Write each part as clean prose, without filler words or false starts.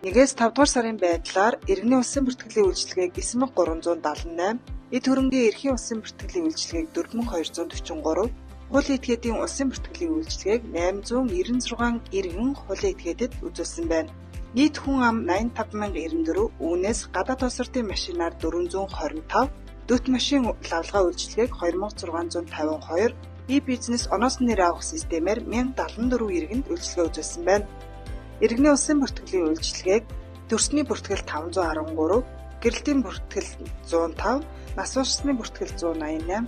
1-5 дугаар сарын байдлаар иргэний улсын бүртгэлийн үйлчилгээг 9378, эд хөрөнгийн эрхийн улсын бүртгэлийн үйлчилгээг 4243, хуулийн этгээдийн улсын бүртгэлийн үйлчилгээг 896 иргэн хуулийн этгээдэд үзүүлсэн байна. Нийт хүн ам 85094, үүнээс гадаад тосртын машинаар 425, дөт машин лавлгаа үйлчилгээг 2652, e-бизнес оноос нэр авах системээр 1074 иргэнд үйлчилгээ үзүүлсэн байна. Иргэний улсын бүртгэлийн үйлчилгээг төрсний бүртгэл 513, гэрэлтийн бүртгэл 105, нас барсны бүртгэл 188,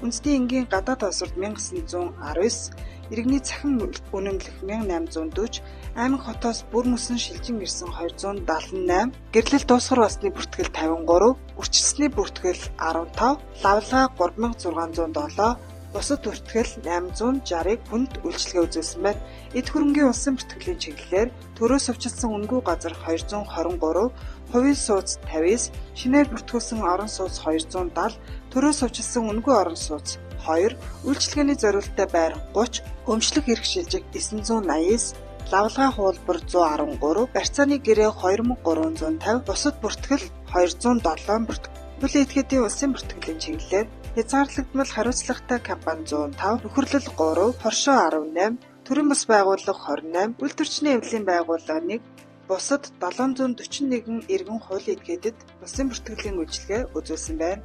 үндэсний энгийн гадаад тосролт 1919, иргэний цахим үнэмлэх 1840, аймаг хотоос бүр мөсөн шилжин ирсэн 278, гэрлэл дуусгар басны бүртгэл 53, үрчилсний бүртгэл 15, лавлгаа 3607, бусад бүртгэл 860-ыг хүнд үйлчилгээ үзүүлсэн байна. Эд хөрөнгийн улсын бүртгэлийн чиглэлээр төрөөс өвчлсөн үнэгүй газар 223, хувийн сууц 59, шинээр бүртгүүлсэн орон сууц 270, төрөөс өвчлсөн үнэгүй орон сууц 2, үйлчилгээний зориулалттай байр 30, өмчлөх эрх шилжих 989, лавлгаа хуулбар 113, барьцааны гэрээ 2350, бусад бүртгэл 207 бүртгэл. Хуулийн этгээдийн улсын бүртгэлийн чиглэлээр хязгаарлагдмал хариуцлагатай компани 105, нөхөрлөл 3, хоршоо 18, төрийн бас байгууллага 28, үйлдвэрчний эвлэлийн байгууллага 1, бусад 741 иргэн хуулийн этгээдэд улсын бүртгэлийн үйлчилгээ үзүүлсэн байна.